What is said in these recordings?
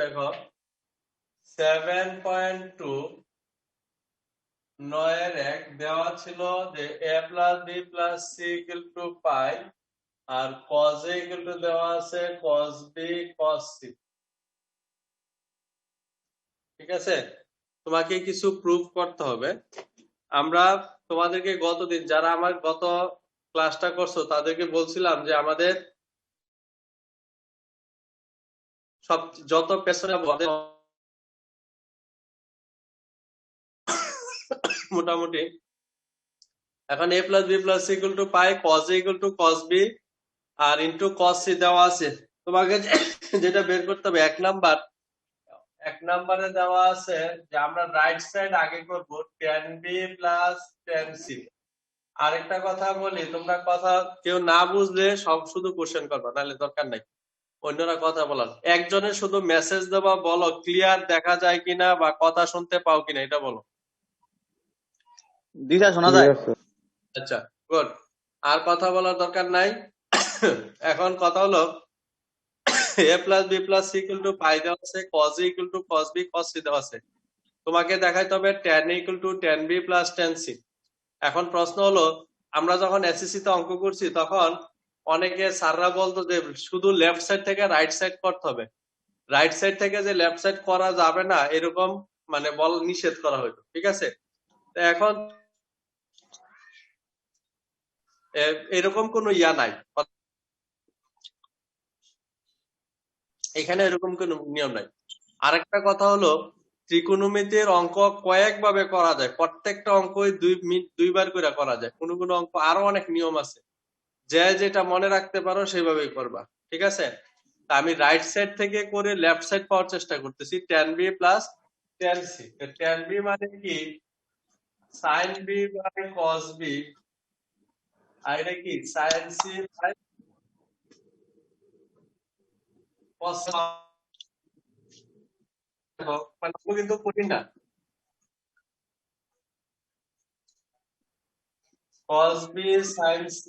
দেখো 7.2 9 1 দেওয়া ছিল যে a plus b plus c equal to pi আর cos a ইকুয়াল টু দেওয়া আছে cos b cos c। ঠিক আছে, তোমাকে কিছু প্রুফ করতে হবে। আমরা তোমাদেরকে গতদিন যারা আমার গত ক্লাসটা করছো তাদেরকে বলছিলাম যে আমাদের সব যত পেছনে মোটামুটি এখন a plus B plus C equal to pi cos a equal to cos b আর ইনটু cos c দেওয়া আছে। তোমাকে যেটা বের করতে হবে এক নাম্বারে দেওয়া আছে যে আমরা রাইট সাইড আগে করব tan b plus tan c। আরেকটা কথা বলি, তোমরা কথা কেউ না বুঝলে সব শুধু কোশ্চেন করবা, নাহলে দরকার নাই অন্যরা কথা বলার। একজনের শুধু মেসেজ দেবা, বলো ক্লিয়ার দেখা যায় কিনা বা কথা শুনতে পাও কিনা এটা বলো। দিদা শোনা যায়? আচ্ছা গুড, আর কথা বলার দরকার নাই। এখন কথা হলো a plus B plus C equal to pi দেওয়া আছে, cos a equal to cos b cos c দেওয়া আছে। তোমাকে দেখাইতে হবে tan a equal to tan b plus tan c। এখন প্রশ্ন হলো আমরা যখন এসএসসি তে অঙ্ক করছি তখন অনেকে স্যাররা বলতো যে শুধু লেফট সাইড থেকে রাইট সাইড করতে হবে, রাইট সাইড থেকে যে লেফট সাইড করা যাবে না এরকম মানে বল নিষেধ করা হইতো। ঠিক আছে, এখন এরকম কোনো ইয়া নাই, এখানে এরকম কোনো নিয়ম নাই। আরেকটা কথা হলো ত্রিকোণমিতির অঙ্ক কয়েকভাবে করা যায়, প্রত্যেকটা অঙ্কই দুইবার করে করা যায়, কোনো কোনো অঙ্ক আরো অনেক নিয়ম আছে, যে যেটা মনে রাখতে পারো সেভাবেই করবা। ঠিক আছে, আমি রাইট সাইড থেকে করে লেফট সাইড পাওয়ার চেষ্টা করতেছি tan b plus tan c। tan b মানে কি sin b by cos b আর এটা কি sin c by cos c। মানে কিন্তু কঠিন না, cos b sin c।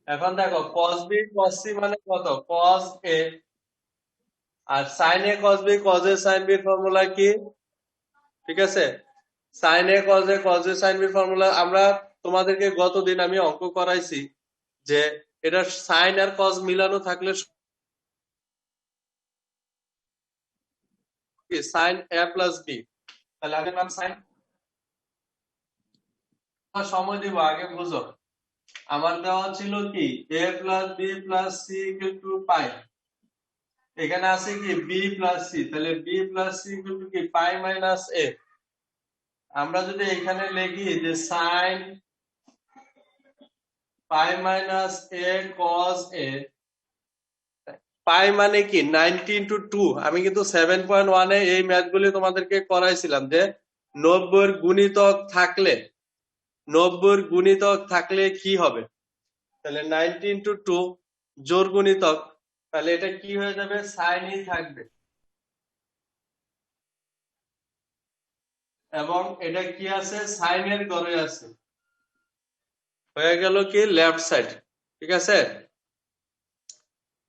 এখন দেখো cos b cos c মানে কত, cos a আর sin a cos b cos a sin b formula কি? ঠিক আছে, sin a cos a cos a sin b formula আমরা তোমাদেরকে গতদিন আমি অঙ্ক করাইছি যে এটা sin আর cos মিলানো থাকলে sin a প্লাস b, তাহলে আগের নাম sin। সময় দিব, আগে বুঝো। আমার দেওয়া ছিল কি a plus b plus c equal to pi, এখানে আছে কি b প্লাস c, তাহলে b plus c equal to কি পাই মাইনাস a। আমরা যদি এখানে লিখি যে sin pi minus a cos a, পাই মানে কি 90 ইন্টু 2। আমি কিন্তু 7.1 এ এই ম্যাথগুলি তোমাদেরকে করাইছিলাম যে 90 এর গুণিতক থাকলে 90 এর গুণিতক থাকলে কি হবে, তাহলে 90 ইন্টু 2 জোর গুণিতক, তাহলে এটা কি হয়ে যাবে sin ই থাকবে, এবং এটা কি আছে sin এর ঘরে আছে, হয়ে গেল কি লেফট সাইড। ঠিক আছে,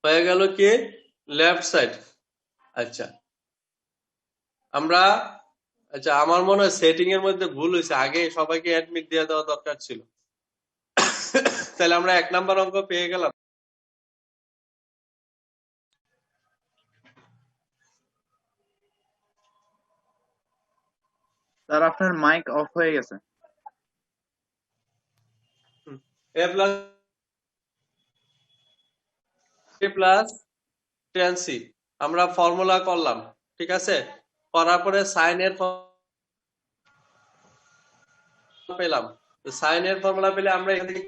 হয়ে গেল কি লেফট সাইড। আচ্ছা আমরা আচ্ছা আমার মনে হয় সেটিং এর মধ্যে ভুল হয়েছে, আগে সবাইকে অ্যাডমিট দিয়ে দেওয়া দরকার ছিল। তাহলে আমরা এক নাম্বার অঙ্ক পেয়ে গেলাম। স্যার আপনার মাইক অফ হয়ে গেছে। a plus plus tan c আমরা ফর্মুলা করলাম। ঠিক আছে, করার পরে সাইন এর পেলাম, সাইন এর ফর্মুলা পেলে আমরা এখান থেকে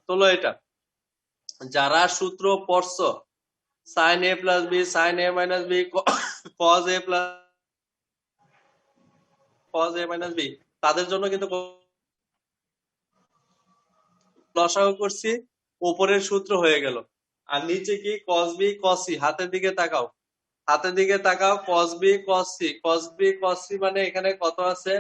তোলো এটা যারা সূত্র পড়ছো sin a plus b sin a minus b cos a plus cos a minus b, তাদের জন্য কিন্তু লসাগু করছি, উপরের সূত্র হয়ে গেল। আর নিচে কি cos b cos c, হাতের দিকে তাকাও, হাতের দিকে তাকাও, cos b cos c, cos b cos c মানে এখানে কত আছে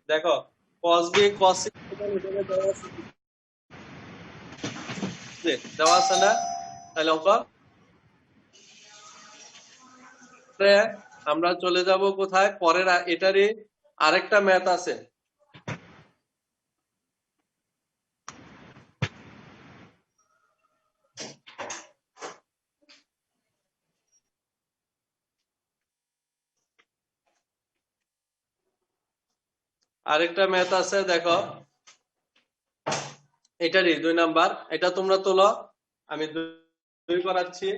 দেখো, cos b cos c দেওয়া আছে না? তাহলে অঙ্ক আমরা চলে যাব কোথায়? পরের এটারই আরেকটা ম্যাথ আছে। আরেকটা ম্যাথ আছে, দেখো এটারই 2 নাম্বার। এটা তোমরা তোলো, আমি 2 করাচ্ছি।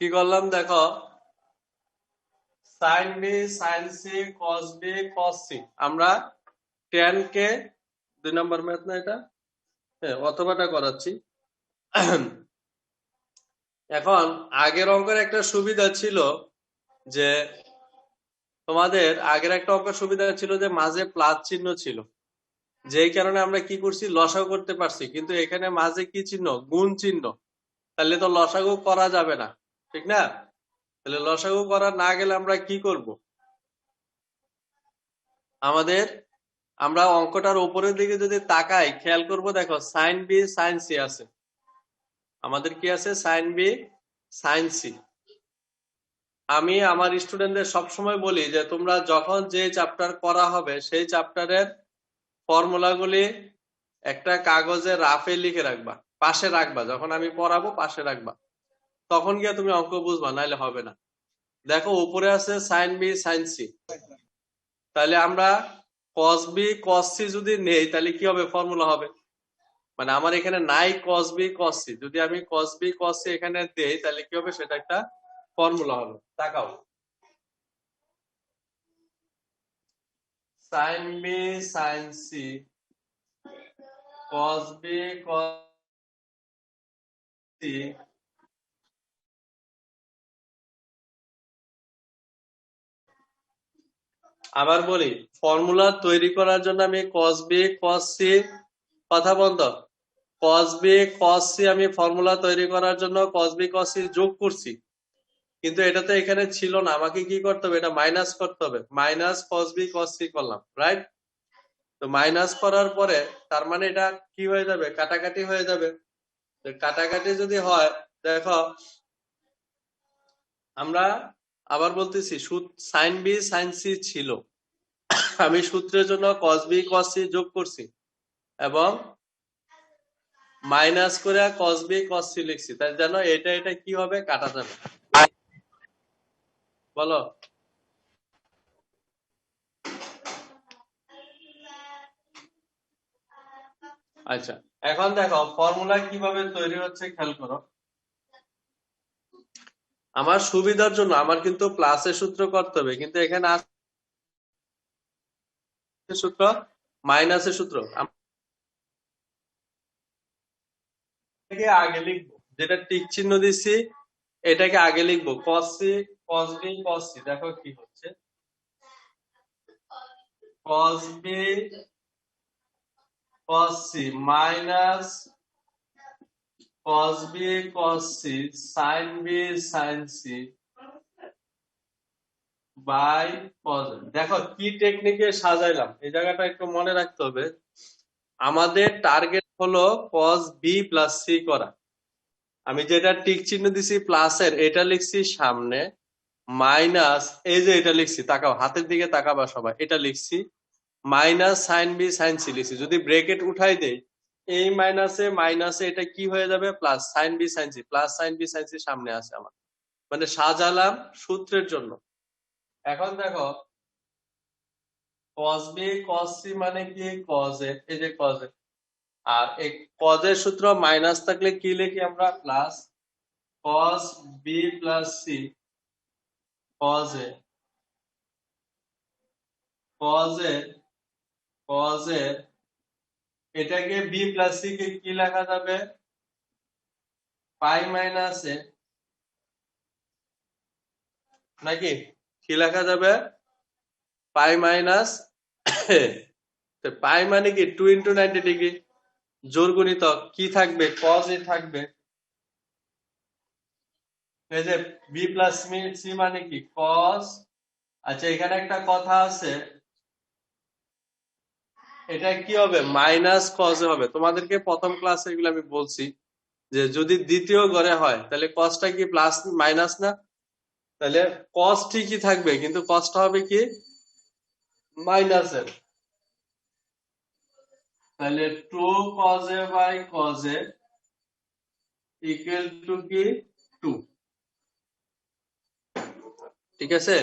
কি করলাম দেখো, sine b sine c cos b cos c. আমরা tan কে 2 নাম্বার ম্যাথ না এটা? হ্যাঁ, অথবাটা করাচ্ছি। এখন আগের অঙ্কের একটা সুবিধা ছিল যে, তোমাদের আগের একটা অঙ্কের সুবিধা ছিল যে মাঝে প্লাস চিহ্ন ছিল, যেই কারণে আমরা কি করছি, লসাগু করতে পারছি। কিন্তু এখানে মাঝে কি চিহ্ন? গুণ চিহ্ন। তাহলে তো লসাগু করা যাবে না, ঠিক না? তাহলে লসাগু করা না গেলে আমরা কি করব? আমরা অঙ্কটার উপরের দিকে যদি তাকাই, খেয়াল করব, দেখো সাইন বি সাইন সি আছে। আমাদের কি আছে? Sine b sine c. আমি আমার স্টুডেন্টদের সবসময় বলি যে তোমরা যখন যে চ্যাপ্টার করা হবে সেই চ্যাপ্টারের ফর্মুলাগুলি একটা কাগজে রাফে লিখে রাখবা, পাশে রাখবা। যখন আমি পড়াবো পাশে রাখবা, তখন গিয়ে তুমি অঙ্ক বুঝবা, নাইলে হবে না। দেখো উপরে আছে সাইন বি সাইন সি। তাহলে আমরা কস বি কস সি যদি নেই, তাহলে কি হবে? ফর্মুলা হবে। মানে আমার এখানে নাই কস বি কস সি, যদি আমি কস বি কস সি এখানে দেই, তাহলে কি হবে? সেটা একটা ফর্মুলা হবে। তাকাও, sine b sine c cos b cos c আবার বলি, ফর্মুলা তৈরি করার জন্য আমি কস বি কস সি, কথা বন্ধ, কস বি কস সি আমি ফর্মুলা তৈরি করার জন্য কস বি কস সি যোগ করছি, কিন্তু এটা তো এখানে ছিল না। আমাকে কি করতে হবে? এটা মাইনাস করতে হবে। Minus cos b cos c করলাম, রাইট? তো মাইনাস করার পরে তার মানে এটা কি হয়ে যাবে? কাটাকাটি হয়ে যাবে। কাটাকাটি যদি হয়, দেখো আমরা আবার বলতেছি, সাইন বি সাইন সি ছিল, আমি সূত্রের জন্য কস বি কস সি যোগ করছি এবং মাইনাস করে কস বি কস সি লিখছি। তাই জানো এটা এটা কি হবে? কাটা যাবে। বলো। আচ্ছা, এখন দেখো ফর্মুলা কিভাবে তৈরি হচ্ছে, খেয়াল করো। আমার সুবিধার জন্য আমার কিন্তু প্লাসের সূত্র করতে হবে, কিন্তু এখানে আছে সূত্র, মাইনাসের সূত্র। আগে লিখবো, যেটা টিক চিহ্ন দিচ্ছি এটাকে আগে লিখবো, cos c cos b cos c. দেখো কি হচ্ছে, cos b cos c minus cos b cos c sine b sine c by cos. দেখো কি টেকনিকে সাজাইলাম, এই জায়গাটা একটু মনে রাখতে হবে। আমাদের টার্গেট হলো কস বি প্লাস সি করা। আমি যেটা টিক চিহ্ন দিছি প্লাসের, এটা লিখছি সামনে, মাইনাস এই যে এটা লিখছি, তাকাও হাতের দিকে তাকাবা সবাই, এটা লিখছি minus sine b sine c লিখছি। যদি ব্রেকেট উঠাই দেই, এই মাইনাসে মাইনাসে এটা কি হয়ে যাবে? Plus sine b sine c, plus sine b sine c সামনে আছে আমার, মানে সাজালাম সূত্রের জন্য। এখন দেখো কস বি কস সি মানে কি? কজ এ, এই যে কজ এ। আর এই কজের সূত্র মাইনাস থাকলে কি লিখি আমরা? Plus cos b plus c cos a cos a cos a. এটাকে বি প্লাস সি কে কি লেখা যাবে? পাই মাইনাস এ নাকি? কি লেখা যাবে? পাই মাইনাস পাই মানে কি 2 ইন্টু 90 ডিগ্রি জোর গুণিতক কি থাকবে? cos a থাকবে। এই যে বি প্লাস সি মানে কি cos। আচ্ছা এখানে একটা কথা আছে, এটা কি হবে? মাইনাস cos এ হবে। তোমাদেরকে প্রথম ক্লাসে এগুলো আমি বলছি যে যদি দ্বিতীয় ঘরে হয় তাহলে cosটা কি প্লাস মাইনাস না? তাহলে cos ঠিকই থাকবে কিন্তু cosটা হবে কি মাইনাসের। তাহলে 2 cos a by cos a equal to কি 2। ঠিক আছে,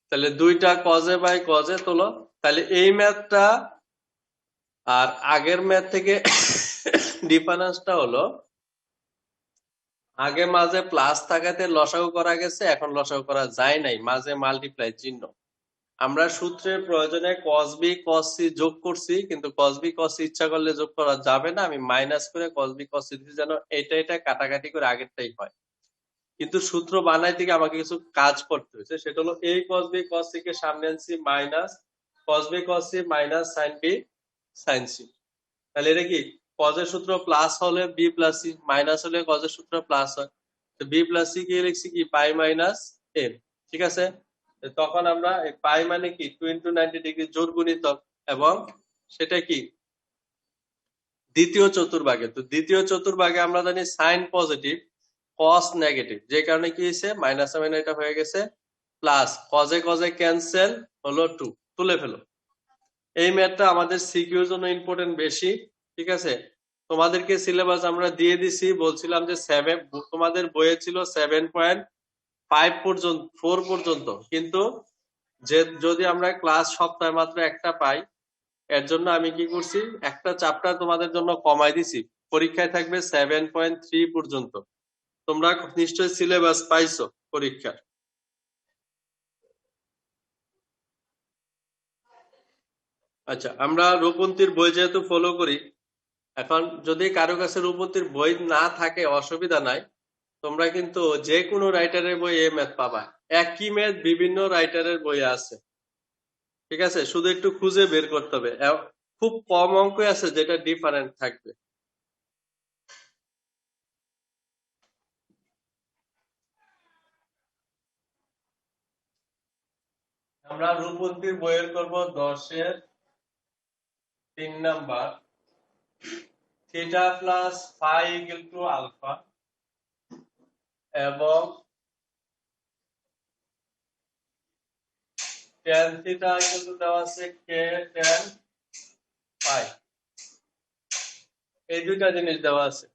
তাহলে দুইটা cos a by cos a তোলো। তাহলে এই ম্যাথটা আর আগের ম্যাথ থেকে ডিফারেন্সটা হলো আগে মাঝে প্লাস থাকাতে লসাগু করা গেছে, এখন লসাগু করা যায় নাই, মাঝে মাল্টিপ্লাই চিহ্ন। আমরা সূত্রের প্রয়োজনে cos b cos c যোগ করছি, কিন্তু cos b cos c ইচ্ছা করলে যোগ করা যাবে না, আমি মাইনাস করে cos b cos c দিতে যেন এটা কাটাকাটি করে আগেরটাই হয়। কিন্তু সূত্র বানাই থেকে আমাকে কিছু কাজ করতে হয়েছে, সেটা হলো এই cos b cos c কে সামনে আনছি minus cos b cos c minus sin b sin c। তাহলে এটা কি cos এর সূত্র প্লাস হলে b প্লাস c, মাইনাস হলে cos এর সূত্র প্লাস হয়। তো b প্লাস c কে লিখছি কি পাই মাইনাস a। ঠিক আছে, তো তখন আমরা পাই মানে কি 2 ইন্টু 90 ডিগ্রি জোর গুণিতক এবং সেটা কি দ্বিতীয় চতুর্ভাগে। তো দ্বিতীয় চতুর্ভাগে আমরা জানি সাইন পজিটিভ cos নেগেটিভ, যে কারণে কি হয়েছে মাইনাস মানে এটা হয়ে গেছে প্লাস, cos এ ক্যান্সেল হলো 2, তুলে ফেলো। এই ম্যাথটা আমাদের সিকিউর জন্য ইম্পর্টেন্ট বেশি। ঠিক আছে, তোমাদেরকে সিলেবাস আমরা দিয়ে দিছি, বলছিলাম যে 7 তোমাদের বইয়ে ছিল 7.5 পর্যন্ত 4 পর্যন্ত, কিন্তু যে যদি আমরা ক্লাস সপ্তাহে মাত্র একটা পাই, এর জন্য আমি কি করছি একটা চ্যাপ্টার তোমাদের জন্য কমাই দিছি, পরীক্ষায় থাকবে 7.3 পর্যন্ত। তোমরা নিশ্চয়ই সিলেবাস পাইছো পরীক্ষার। আচ্ছা আমরা রূপন্তীর বই যেহেতু ফলো করি, এখন যদি কারো কাছে রূপন্তীর বই না থাকে অসুবিধা নাই, তোমরা কিন্তু যে কোনো রাইটারের বই এই ম্যাথ পাবা। একই ম্যাথ বিভিন্ন রাইটারের বই আছে। ঠিক আছে, শুধু একটু খুঁজে বের করতে হবে, খুব কম অঙ্ক আছে যেটা ডিফারেন্ট থাকবে। আমরা রূপন্তীর বইয়ের করব 10-এর 3 নাম্বার, theta plus phi equal to alpha এবং tan থিটা ইকুয়াল টু দেওয়া আছে কে tan ফাই। এই দুইটা জিনিস দেওয়া আছে।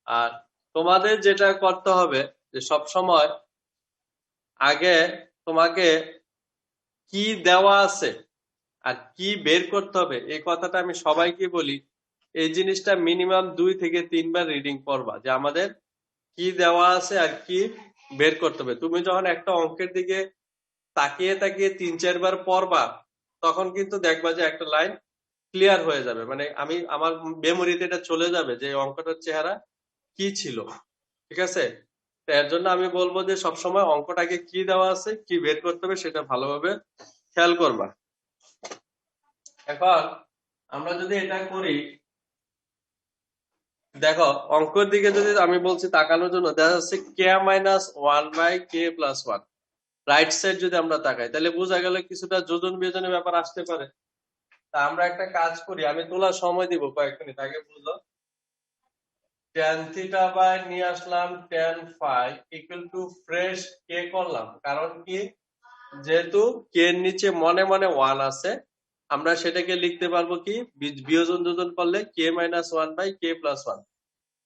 আর তোমাদের যেটা করতে হবে যে সব সময় আগে তোমাকে কি দেওয়া আছে আর কি বের করতে হবে এই কথাটা আমি সবাইকে বলি। এই জিনিসটা মিনিমাম 2 থেকে 3 বার রিডিং পড়বা, যে আমাদের কি দেওয়া আছে আর কি বের করতে হবে। তুমি যখন একটা অঙ্কের দিকে তাকিয়ে তাকিয়ে 3-4 বার পড়বা, তখন কিন্তু দেখবা যে একটা লাইন ক্লিয়ার হয়ে যাবে, মানে আমার মেমোরিতে এটা চলে যাবে যে অঙ্কটার চেহারা কি ছিল। ঠিক আছে, তো এর জন্য আমি বলবো যে সবসময় অঙ্কটাকে কি দেওয়া আছে কি বের করতে হবে সেটা ভালোভাবে খেয়াল করবা। এখন আমরা যদি এটা করি, দেখো অঙ্কের দিকে যদি আমি বলছি তাকানোর জন্য, দেখা যাচ্ছে K minus 1 by K plus 1, right side যদি আমরা তাকাই তাহলে বোঝা গেল কিছুটা যোজন বিয়োজনের ব্যাপার আসতে পারে। তা আমরা একটা কাজ করি, আমি তোলার সময় দিব কয়েক মিনিট, আগে বুঝলো tan থিটা বাই নিয়ে আসলাম tan ফাই ইকুয়াল টু ফ্রেশ কে করলাম, কারণ কি যেহেতু কে এর নিচে মনে মনে 1 আছে, আমরা সেটাকে লিখতে পারবো কি বিয়োজন যোজন করলে কে মাইনাস 1 বাই কে প্লাস 1।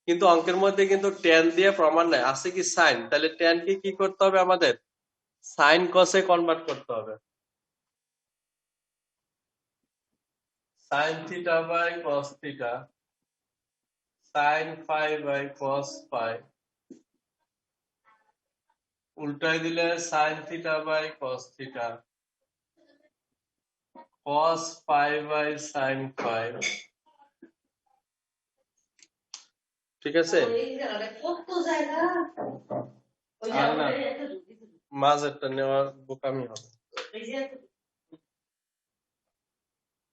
কিন্তু অঙ্কের মধ্যে কিন্তু tan দিয়ে প্রমাণ নাই, আছে কি সাইন, তাহলে tan কে কি করতে হবে আমাদের সাইন কসে কনভার্ট করতে হবে। Sine theta by cos theta sine phi by cos phi, উল্টাই দিলে sine theta by cos theta cos phi by sine phi. ঠিক আছে, আর না মাঝেরটা নেওয়ার বোকামি হবে।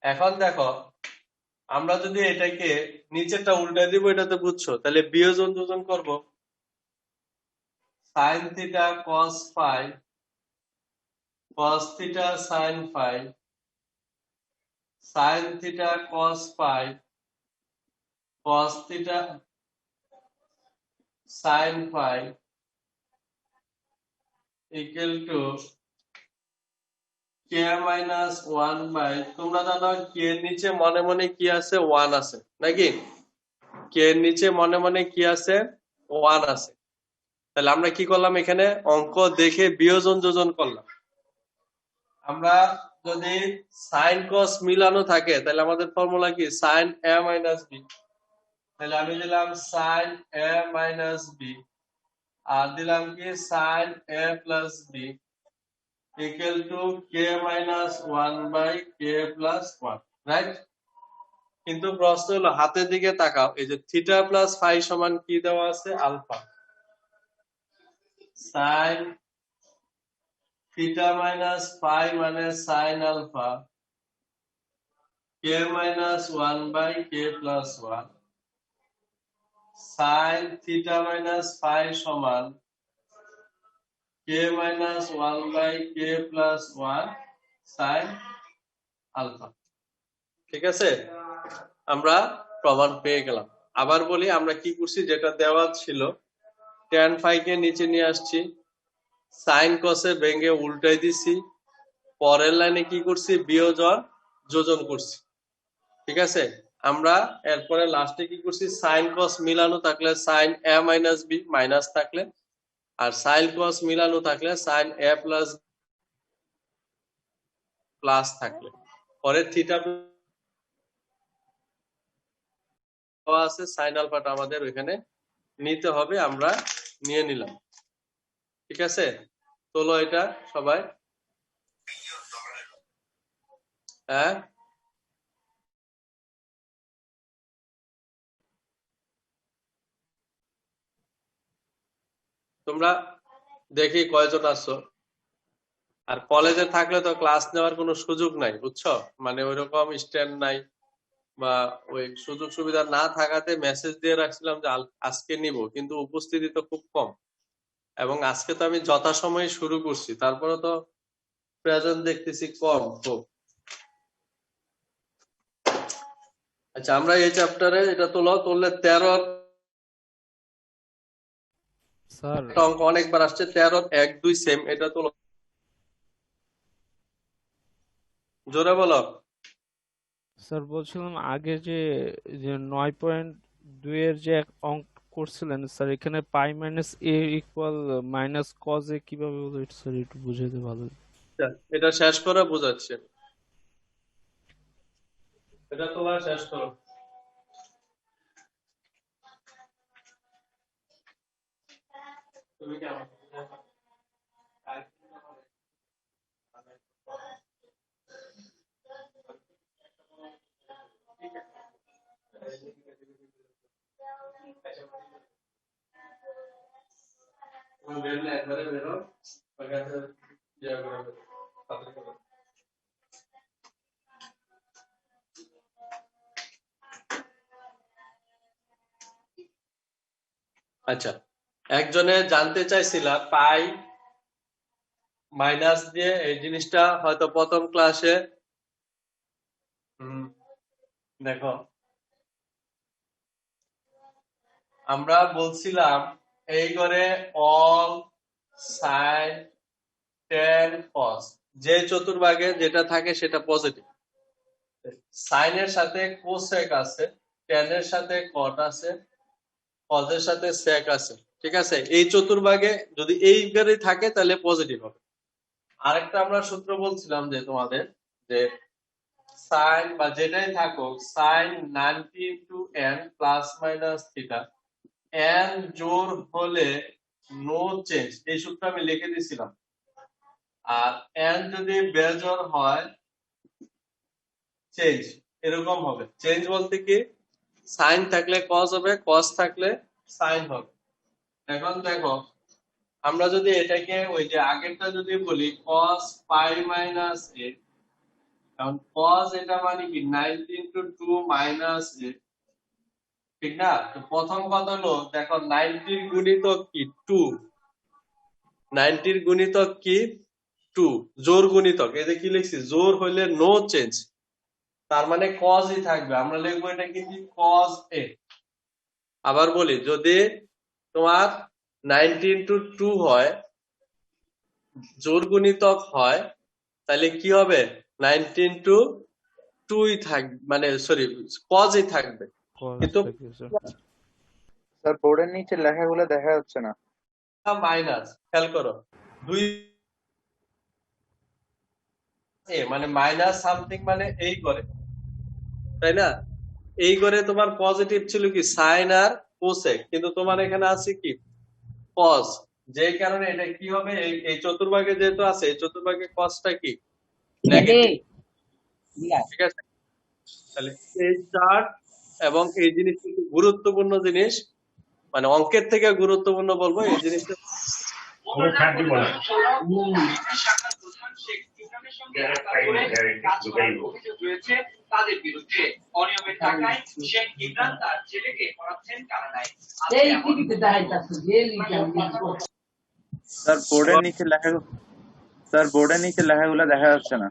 এখন দেখো আমরা যদি এটাকে নিচেরটা উল্টে দিব, এটাতে বুঝছো, তাহলে বিয়োজন যোজন করব sine theta cos phi cos theta sin phi sin theta cos phi cos theta sin phi equal to k minus 1 by, তোমরা জানো k এর নিচে মনে মনে কি আছে, 1 আছে নাকি? k এর নিচে মনে মনে কি আছে, 1 আছে। তাহলে আমরা কি করলাম, এখানে অঙ্ক দেখে বিয়োজন যোজন করলাম। আমরা যদি সাইন কস মিলানো থাকে তাহলে আমাদের ফর্মুলা কি, সাইন a মাইনাস বি। তাহলে আমি দিলাম সাইন a মাইনাস বি আর দিলাম কি sine a plus b equal to k minus 1 by K plus 1, right? কিন্তু প্রশ্ন হলো হাতের দিকে তাকাও, এই যে থিটা প্লাস ফাই সমান কি দেওয়া আছে, alpha. Sine theta minus phi মানে sine alpha K minus 1 by K plus 1 sine theta minus phi সমান K minus 1 by K plus 1 sine alpha. ঠিক আছে, আমরা প্রমাণ পেয়ে গেলাম। আবার বলি, আমরা কি করছি, যেটা দেওয়া ছিল tan phi কে নিচে নিয়ে আসছি, সাইন কসে ভেঙে উল্টাই দিছি, পরের লাইনে কি করছি, বিয়োজন যোজন করছি। ঠিক আছে, আমরা এরপরে লাস্টে কি করছি, সাইন কস মিলানো থাকলে sine a minus b minus থাকলে, আর সাইন কস মিলানো থাকলে সাইন a প্লাস প্লাস থাকলে, পরে থিটা আছে, সাইন আলফাটা আমাদের ওইখানে নিতে হবে, আমরা নিয়ে নিলাম। ঠিক আছে, তোলো এটা সবাই। হ্যাঁ, তোমরা দেখি কয়জন আসছো। আর কলেজে থাকলে তো ক্লাস নেওয়ার কোনো সুযোগ নাই, বুঝছো, মানে ওইরকম স্ট্যান্ড নাই, বা ওই সুযোগ সুবিধা না থাকাতে মেসেজ দিয়ে রাখছিলাম যে আজকে নিব, কিন্তু উপস্থিতি তো খুব কম। এবং আজকে তো আমি যথাসময়ে শুরু করছি, তারপরে তো প্রেজেন্ট দেখতেছি কম খুব। আচ্ছা, আমরা এই চ্যাপ্টারে এটা তুললে 13 স্যার অঙ্ক অনেকবার আসছে, 13 1 2 সেম, এটা তুলো, জোরে বলো। স্যার বলছিলাম আগে যে যে 9.2 এর যে এক অঙ্ক করছিলেন স্যার, এখানে pi minus A equal minus cos A কিভাবে হলো এটা স্যার একটু বুঝাইতে ভালো। আচ্ছা, এটা শেষ করে বোঝাচ্ছি, এটা তোমার শেষ করো। তুমি কি আমার তুমি বেরলে একবারে বেরো, ওখানে ইয়ে করে বেরো, তাড়াতাড়ি করো। আচ্ছা, একজনে জানতে চাইছিল পাই মাইনাস দিয়ে, এই জিনিসটা হয়তো প্রথম ক্লাসে দেখো আমরা বলছিলাম এই করে অল সাইন টেন কস, যে চতুর্ভাগে যেটা থাকে সেটা পজিটিভ। সাইনের সাথে কোসেক আছে, টেনের সাথে কট আছে, কজের সাথে সেক আছে। ঠিক আছে, এই চতুর্ভাগে যদি এইবারে থাকে তাহলে পজিটিভ হবে। আরেকটা আমরা সূত্র বলছিলাম যে তোমাদের, যে সাইন বা যেটাই থাকুক, sine 90 into n plus minus theta, n জোর হলে নো চেঞ্জ, এই সূত্র আমি লিখে দিয়েছিলাম। আর এন যদি বেজোর হয় চেঞ্জ, এরকম হবে। চেঞ্জ বলতে কি, সাইন থাকলে কস হবে, কস থাকলে সাইন হবে। এখন দেখো আমরা যদি এটাকে ওই যে আগেরটা যদি বলি cos পাই মাইনাস এ, কারণ cos এটা মানে কি 90 ইন্টু 2 মাইনাস এ, ঠিক না? তো প্রথম কথা হলো দেখো 90 এর গুণিতক কি 2, 90 এর গুণিতক কি 2, জোর গুণিতক। এই যে কি লিখছি, জোর হইলে নো চেঞ্জ, তার মানে cos ই থাকবে, আমরা লিখবো এটা কি cos a। আবার বলি যদি তোমার 90 ইন্টু 2 হয়, জোর গুণিতক হয়, তাহলে কি হবে 90 ইন্টু 2 ই থাকবে, মানে সরি cos ই থাকবে। cos কিন্তু থাকবে স্যার। স্যার বোর্ডের নিচে লেখাগুলো দেখা যাচ্ছে না। মাইনাস, খেয়াল করো 2 এ মানে মাইনাস সামথিং মানে এই করে, তাই না? এই করে তোমার পজিটিভ ছিল কি সাইন আর কোসেক, কিন্তু তোমার এখানে আছে কি কস, যেই কারণে এটা কি হবে এই চতুর্ভাগে যেহেতু আছে, এই চতুর্ভাগে কসটা কি নেগেটিভ, ঠিক আছে? তাহলে এই চার্ট এবং এই জিনিসটা খুব গুরুত্বপূর্ণ জিনিস, মানে অঙ্কের থেকে গুরুত্বপূর্ণ বলবো এই জিনিসটা। তাদের বিরুদ্ধে অনিয়মের টাকায় শেখ ইমরান তার ছেলেকে পড়াচ্ছেন কানাডায়। স্যার বোর্ডের নিচে লেখা স্যার বোর্ডের নিচে লেখাগুলো দেখা যাচ্ছে না।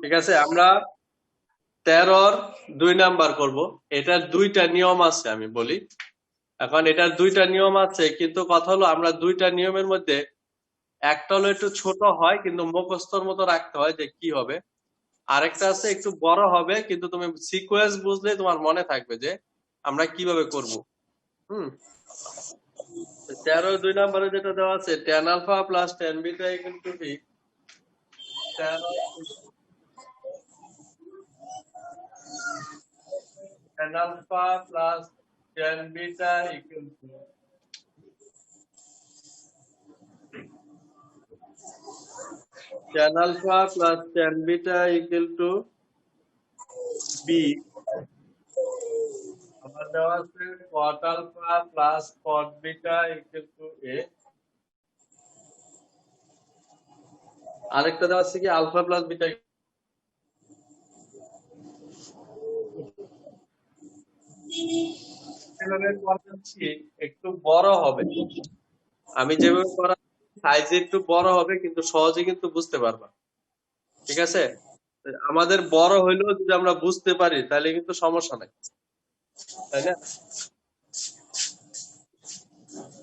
ঠিক আছে, আমরা 13 2 নাম্বার করব। এটার দুইটা নিয়ম আছে আমি বলি। এখন এটার দুইটা নিয়ম আছে, কিন্তু কথা হলো আমরা দুইটা নিয়মের মধ্যে একটা হলো একটু ছোট হয় কিন্তু মুখস্থর মতো রাখতে হয় যে কি হবে, আরেকটা আছে একটু বড় হবে কিন্তু তুমি সিকোয়েন্স বুঝলে তোমার মনে থাকবে যে আমরা কিভাবে করব। 13 2 নম্বরে যেটা দেওয়া আছে tan alpha plus tan beta equal to B, tan alpha plus tan beta equal to tan alpha plus tan beta equal to B. আবার দেওয়া আছে cot alpha plus cot beta equal to A. আরেকটা দেওয়া আছে কি alpha plus beta একটু বড় হবে, আমি যেভাবে করা সাইজে একটু বড় হবে কিন্তু সহজে কিন্তু বুঝতে পারবা, ঠিক আছে? আমাদের বড় হইলেও যদি আমরা বুঝতে পারি তাহলে কিন্তু সমস্যা নাই, তাই না?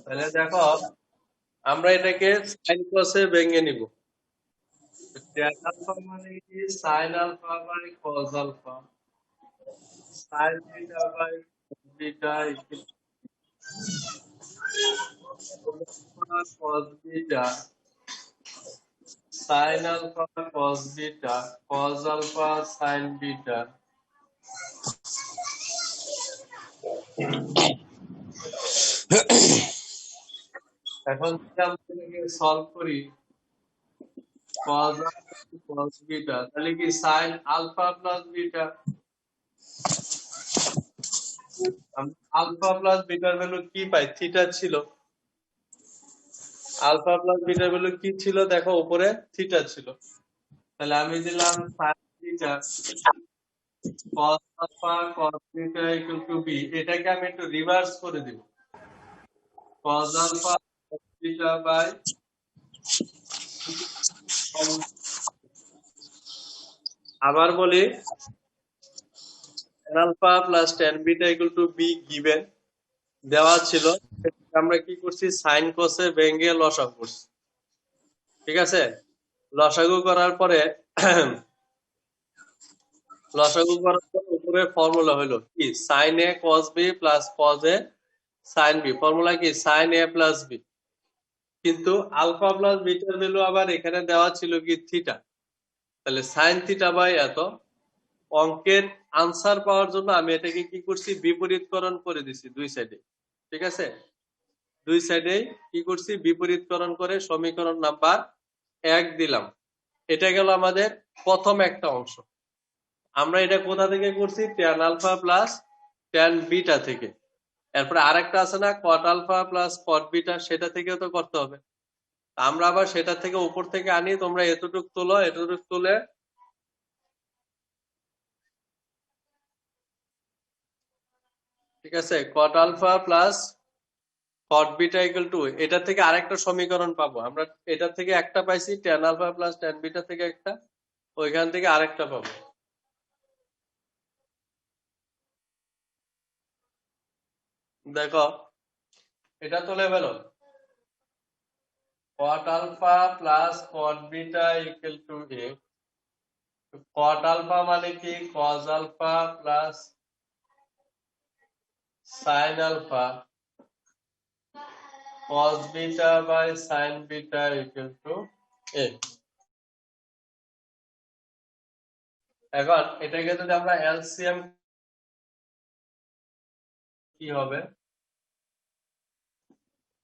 তাহলে দেখো আমরা এটাকে সাইন কসে ভেঙে নিব। tan আলফা মানে কি sine alpha by cos alpha, sine beta by beta cos beta, sine alpha cos beta, cos alpha sine beta. এখন যদি আমরা এটাকে সলভ করি cos আলফা cos বিটা, তাহলে কি sine alpha plus beta, alpha plus বিটার ভ্যালু কি পাই থিটা ছিল, আলফা প্লাস বিটার ভ্যালু কি ছিল দেখো উপরে থিটা ছিল, তাহলে আমি দিলাম সাইন থিটা cos আলফা cos বিটা ইকুয়াল টু বি। এটাকে আমি একটু রিভার্স করে দিব, cos আলফা cos বিটা বাই আবার বলি tan alpha plus tan beta equal to b given দেওয়া ছিল, আমরা কি করছি সাইন কোসে ভেঙে লসাগু করছি, ঠিক আছে? লসাগু করার পরে উপরে ফর্মুলা হলো কি সাইন এ কস বি প্লাস কস এ সাইন বি, ফর্মুলা কি সাইন এ প্লাস বি, কিন্তু আলফা প্লাস বিটার ভ্যালু আবার এখানে দেওয়া ছিল কি থিটা, তাহলে সাইন থিটা বাই এত। অঙ্কের আনসার পাওয়ার জন্য আমি এটাকে কি করছি বিপরীতকরণ করে দিছি দুই সাইডে, ঠিক আছে? দুই সাইডে কি করছি বিপরীতকরণ করে সমীকরণ নাম্বার 1 দিলাম। এটা গেল আমাদের প্রথম একটা অংশ। আমরা এটা কোথা থেকে করছি? Tan alpha plus tan beta থেকে। এরপরে আরেকটা আছে না, cot alpha plus cot beta, সেটা থেকেও তো করতে হবে। আমরা আবার সেটা থেকে উপর থেকে আনি, তোমরা এতটুক তোলো, এতটুক তুলে ঠিক আছে, cot alpha plus cot beta equal to, এটা থেকে আরেকটা সমীকরণ পাবো আমরা। এটা থেকে একটা পাইছি, tan alpha plus tan beta থেকে একটা, ওইখান থেকে আরেকটা পাবো। দেখো এটা তুলে ফেলো, cot alpha plus cot beta equal to A. Cot alpha মানে কি? Cos alpha plus sine alpha cos beta by sin beta equal to a। এখন এটাকে যদি আমরা এলসিএম কি হবে?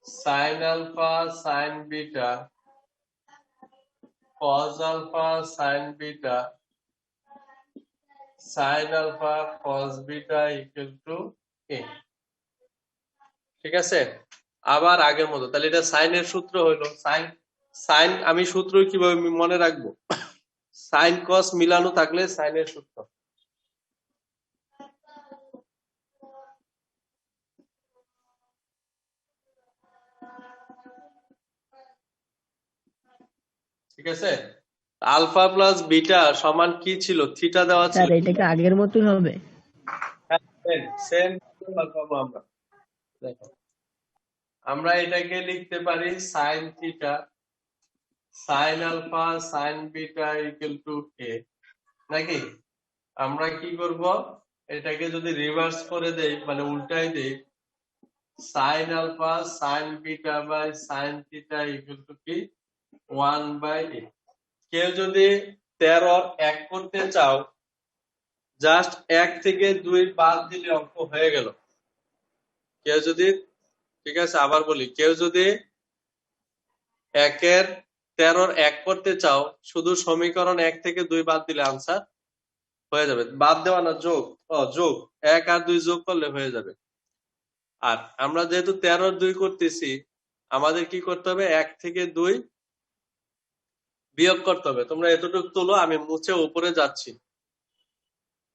sin alpha sin beta cos alpha sin beta sin alpha cos beta equal to a। ঠিক আছে, আবার আগের মতো। তাহলে এটা সাইনের সূত্র হলো, সাইন সাইন আমি সূত্র কিভাবে মনে রাখবো? সাইন কস মিলানো থাকলে সাইনের সূত্র। ঠিক আছে, আলফা প্লাস বিটা সমান কি ছিল? থিটা দেওয়া ছিল। স্যার এটা কি আগের মতই হবে? সেম পাবো আমরা। দেখো আমরা এটাকে লিখতে পারি sine theta sine alpha sine beta equal to A, নাকি? আমরা কি করব, এটাকে যদি রিভার্স করে দেই, মানে উল্টাই দেই, sine alpha sine beta by sine theta equal to কি? 1/a। কেউ যদি 13 এক করতে চাও, জাস্ট 1 থেকে 2 বাদ দিলে অঙ্ক হয়ে গেল। কেউ যদি, ঠিক আছে আবার বলি, কেউ যদি 13 এক করতে চাও, শুধু সমীকরণ 1 থেকে 2 বাদ দিলে আনসার হয়ে যাবে। বাদ দেওয়া না, যোগ, যোগ 1 আর 2 যোগ করলে হয়ে যাবে। আর আমরা যেহেতু 13 2 করতেছি, আমাদের কি করতে হবে? 1 থেকে 2 বিয়োগ করতে হবে। তোমরা এতটুকু তোলো, আমি মুছে উপরে যাচ্ছি।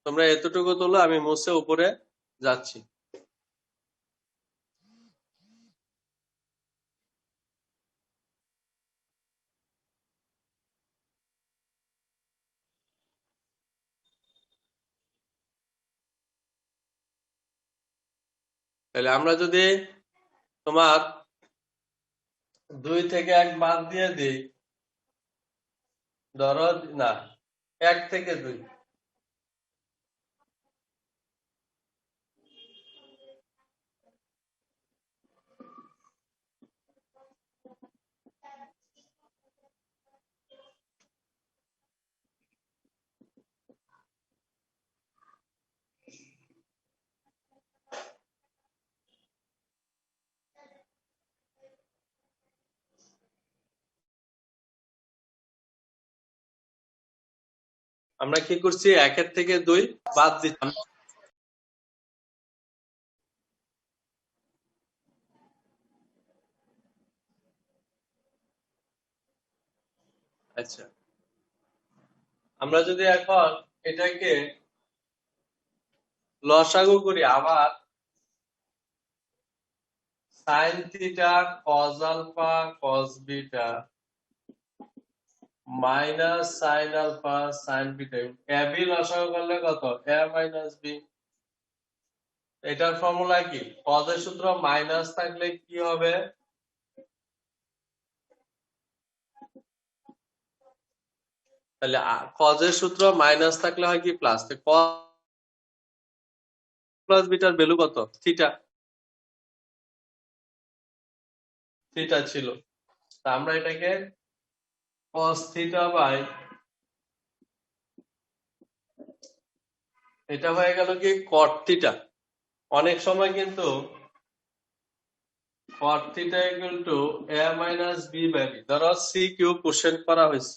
তোমরা এতটুকু তোলো, আমি মুছে উপরে যাচ্ছি। তাহলে আমরা যদি তোমার 2 থেকে 1 বাদ দিয়ে দিই, ধরো না 1 থেকে 2, আমরা কি করছি? 1 থেকে 2 বাদ দিচ্ছি। আচ্ছা, আমরা যদি এখন এটাকে লসাগু করি, আবার sine theta cos alpha cos beta minus sine alpha sine beta, A B লসাগু করলে কত? A minus B. এটার ফর্মুলা কি? কজের সূত্র মাইনাস থাকলে কি হবে? তাহলে কজের সূত্র মাইনাস থাকলে হয় কি? প্লাস। প্লাস বিটার ভ্যালু কত? থিটা, থিটা ছিল। তা আমরা এটাকে কস থিটা বাই, এটা হয়ে গেল কি? কট থিটা। অনেক সময় কিন্তু cot theta equal to a minus b by b, ধরো c কিউব কোশ্চেন করা হয়েছে,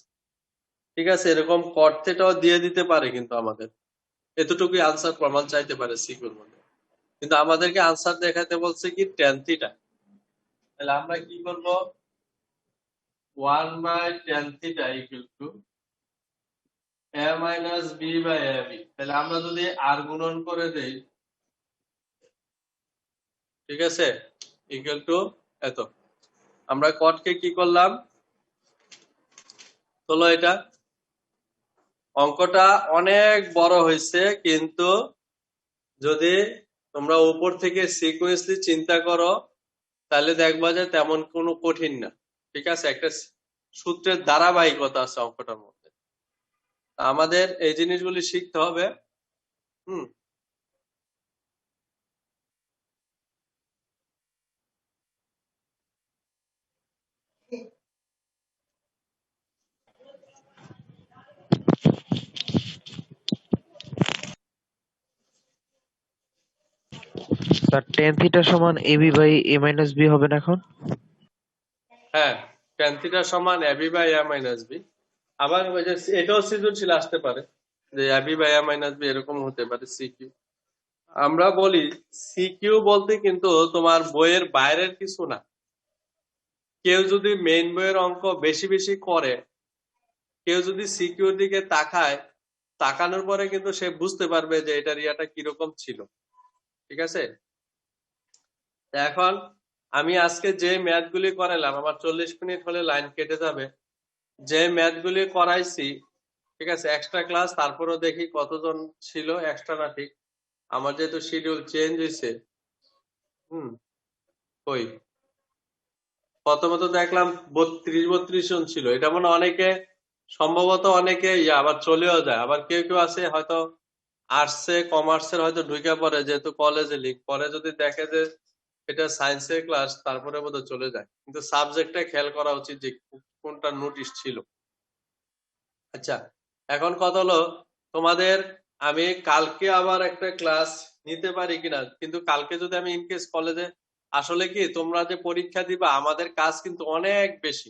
ঠিক আছে, এরকম কট থিটাও দিয়ে দিতে পারে, কিন্তু আমাদের এতটুকুই আনসার প্রমাণ চাইতে পারে সিকিউর মধ্যে, কিন্তু আমাদেরকে আনসার দেখাতে বলছে কি tan থিটা। তাহলে আমরা কি করব, 1/tan theta equal to a minus b by ab। তাহলে আমরা যদি আর গুণন করে দেই, ঠিক আছে, ইকুয়াল টু এত। আমরা কটকে কি করলাম, হলো এটা অঙ্কটা অনেক বড় হয়েছে, কিন্তু যদি তোমরা উপর থেকে সিকোয়েন্সলি চিন্তা করো তাহলে দেখবা যে তেমন কোনো কঠিন না। ঠিক আছে, একটা সূত্রের ধারাবাহিকতা আছে অঙ্কটার মধ্যে, আমাদের এই জিনিসগুলি শিখতে হবে। হুম, স্যার tan থিটা সমান ab by a minus b হবে না এখন? হ্যাঁ, tan থিটা সমান ab by a minus b। আবার ওই যে এটাও সৃজনশীল আসতে পারে যে ab by a minus b এরকম হতে পারে সিকিউ। আমরা বলি সিকিউ বলতে কিন্তু তোমার বইয়ের বাইরের কিছু না। কেউ যদি মেইন বইয়ের অঙ্ক বেশি বেশি করে, কেউ যদি সিকিউর দিকে তাকায়, তাকানোর পরে কিন্তু সে বুঝতে পারবে যে এটার ইয়াটা কিরকম ছিল। ঠিক আছে, এখন আমি আজকে যে ম্যাথ গুলি করাইলাম, আমার 40 মিনিট হলে লাইন কেটে যাবে। যে ম্যাথ গুলি করাইছি, ঠিক আছে, এক্সট্রা ক্লাস, তারপরেও দেখি কতজন ছিল এক্সট্রা না। ঠিক, আমার যেহেতু শিডিউল চেঞ্জ হয়েছে, ওই প্রথমত দেখলাম 32 জন ছিল, এটা মনে অনেকে সম্ভবত অনেকে আবার চলেও যায়, আবার কেউ কেউ আছে হয়তো আর্টসে কমার্সের হয়তো ঢুকে পড়ে, যেহেতু কলেজে লিখ পরে যদি দেখে যে এটা সায়েন্সের ক্লাস, তারপরে বোধহয় চলে যায়, কিন্তু সাবজেক্টটা খেয়াল করা উচিত যে কোনটা নোটিশ ছিল। আচ্ছা, এখন কথা হলো তোমাদের, আমি কালকে আবার একটা ক্লাস নিতে পারি কিনা, কিন্তু কালকে যদি আমি ইনকেস কলেজে, আসলে কি তোমরা যে পরীক্ষা দিবা আমাদের কাজ কিন্তু অনেক বেশি।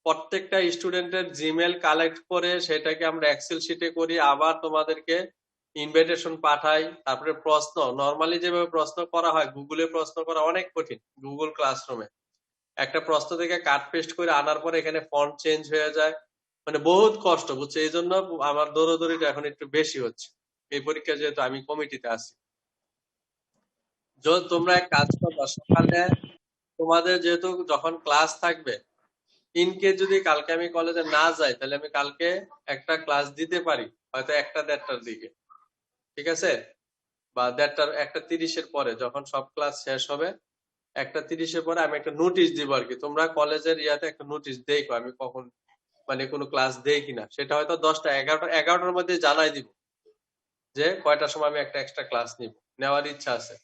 প্রত্যেকটা স্টুডেন্টের জিমেল কালেক্ট করে সেটাকে আমরা এক্সেল শিটে করি, আবার তোমাদেরকে ইনভাইটেশন পাঠাই, তারপরে প্রশ্ন নরমালি যেভাবে প্রশ্ন করা হয়, গুগলে প্রশ্ন করা অনেক কঠিন। গুগল ক্লাসরুমে একটা প্রশ্ন থেকে কাট পেস্ট করে আনার পরে এখানে ফন্ট চেঞ্জ হয়ে যায়, মানে বহুত কষ্ট, বুঝছে? এই জন্য আমার দৌড়দৌড়িটা এখন একটু বেশি হচ্ছে এই পরীক্ষা, যেহেতু আমি কমিটিতে আছি। তোমরা এক কাজ করবা, সকালে তোমাদের যেহেতু যখন ক্লাস থাকবে, ইনকেস যদি কালকে আমি কলেজে না যাই, তাহলে আমি কালকে একটা ক্লাস দিতে পারি, হয়তো 1টা-1.30টার দিকে। ঠিক আছে, বা 1:30-1:30-এর পরে, যখন সব ক্লাস শেষ হবে 1:30-এর পরে আমি একটা নোটিশ দিব আর কি। তোমরা কলেজের ইয়াতে একটা নোটিশ দেখো আমি কখন মানে কোনো ক্লাস দেই কিনা, সেটা হয়তো 10টা 11টার মধ্যে জানাই দিব যে কয়টার সময় আমি একটা এক্সট্রা ক্লাস নিব, নেওয়ার ইচ্ছা আছে।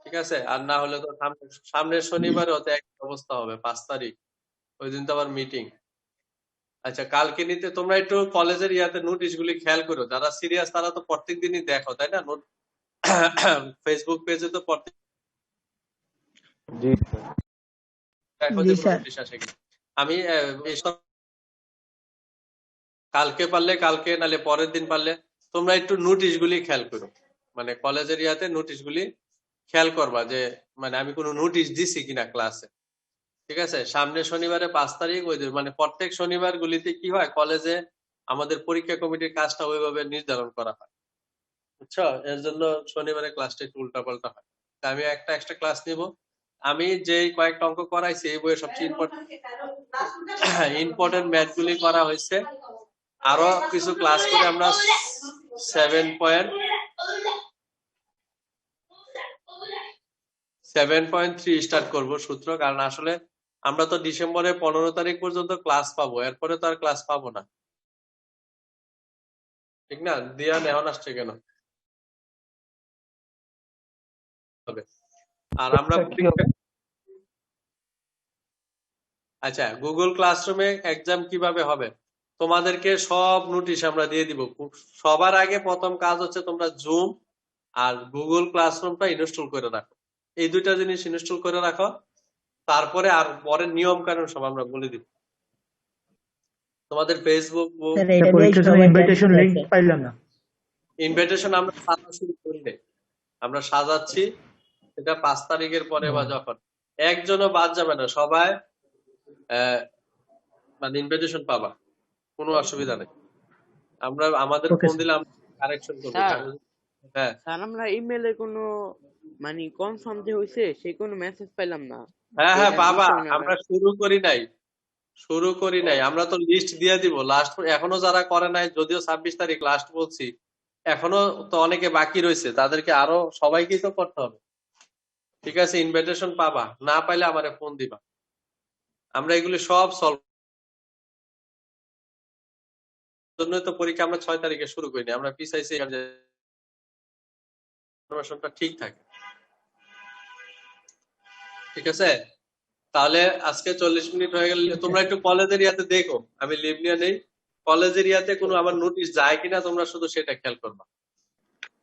ঠিক আছে, আর না হলে তো সামনের শনিবারে হতে এক অবস্থা হবে, 5 তারিখ, ওই দিন তো আবার মিটিং। আচ্ছা, কালকে নিতে তোমরা একটু কলেজের ইয়াতে নোটিশ গুলি খেয়াল করো, যারা সিরিয়াস তারা তো প্রত্যেক দিনই দেখো, তাই না? ফেসবুক পেজে তো প্রত্যেক জি দেখো জি যে স্যার। নোটিশ আসে কিনা। আমি এইসব কালকে পারলে কালকে, নালে পরের দিন পারলে তোমরা একটু নোটিশ গুলি খেয়াল করো, মানে কলেজের ইয়াতে নোটিশ গুলি খেয়াল করবা যে মানে আমি কোনো নোটিশ দিছি কিনা ক্লাসে। ঠিক আছে, সামনে শনিবারে 5 তারিখ, ওই মানে প্রত্যেক শনিবার গুলিতে কি হয়, কলেজে আমাদের পরীক্ষা কমিটির কাজটা ওইভাবে নির্ধারণ করা হয়, বুঝছো? এর জন্য শনিবারে ক্লাসটা একটু উল্টাপাল্টা হয়। তা আমি একটা এক্সট্রা ক্লাস নিব। আমি যে কয়েকটা অঙ্ক করাইছি এই বইয়ে সবচেয়ে ইম্পর্টেন্ট ম্যাথ গুলি করা হয়েছে। আরো কিছু ক্লাস করে আমরা 7.3 স্টার্ট করব সূত্র, কারণ আসলে আমরা তো ডিসেম্বরের 15 তারিখ পর্যন্ত ক্লাস পাবো, এরপরে তো আর ক্লাস পাবো না। ঠিক না? দিয়ান এখন আসছে কেন? আর আমরা আচ্ছা, গুগল ক্লাসরুমে এক্সাম কিভাবে হবে, তোমাদেরকে সব নোটিশ আমরা দিয়ে দিব। সবার আগে প্রথম কাজ হচ্ছে তোমরা জুম আর গুগল ক্লাসরুমটা ইনস্টল করে রাখো, এই দুইটা জিনিস ইনস্টল করে রাখো, তারপরে আর পরের নিয়ম কানুন সব আমরা বলে দিব। তোমাদের ফেসবুক বুক স্যার এটা দিয়েই পরীক্ষার জন্য সবাই ইনভাইটেশন ব্যস্ত লিংক আছে। পাইলাম না। ইনভিটেশন আমরা সাজা শুরু করিনি, আমরা সাজাচ্ছি। এটা 5 তারিখের পরে বা যখন একজনও বাদ যাবে না, সবাই মানে ইনভিটেশন পাবা, কোনো অসুবিধা নেই। আমরা আমাদের Okay, ফোন sir. দিলে আমরা কারেকশন করবো। স্যার। হ্যাঁ স্যার আমরা ইমেলে কোনো মানে কনফার্ম যে হইছে সেই কোনো মেসেজ পাইলাম না। হ্যাঁ হ্যাঁ এটা পাবা, নিশ্চয়ই না আমরা ভাই। শুরু করি নাই, আমরা তো লিস্ট দিয়ে দিব লাস্ট। এখনো যারা করে নাই, যদিও 26 তারিখ লাস্ট বলছি, এখনো তো অনেকে বাকি রয়েছে, তাদেরকে আরো সবাইকেই তো করতে হবে। ঠিক আছে, ইনভিটেশন পাবা, না পাইলে আমারে ফোন দিবা, আমরা এগুলি সব সলভ। জন্যই তো পরীক্ষা আমরা 6 তারিখে শুরু করিনি, আমরা পিছাইছি ইনফরমেশনটা ঠিক থাকে। ঠিক আছে, তাহলে আজকে 40 মিনিট হয়ে গেলে তোমরা একটু কলেজের ইয়াতে দেখো, আমি লিভ নিয়ে নেই। কলেজের ইয়াতে কোনো আমার নোটিশ যায় কিনা তোমরা শুধু সেটা খেয়াল করবা,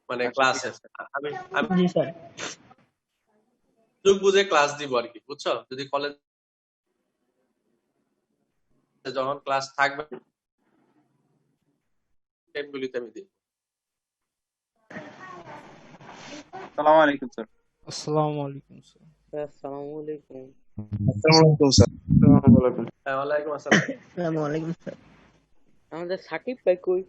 মানে ক্লাসে আমি আমি জি স্যার। সুযোগ বুঝে ক্লাস দিব আর কি, বুঝছো? যদি কলেজ যখন ক্লাস থাকবে টাইমগুলিতে আমি দিই। আসসালামু আলাইকুম স্যার। আসসালামু আলাইকুম স্যার। স্যার আসসালামু আলাইকুম। হ্যাঁ, ওয়ালাইকুম আসসালাম। আসসালামু আলাইকুম স্যার। আমাদের সাকিব ভাই কই?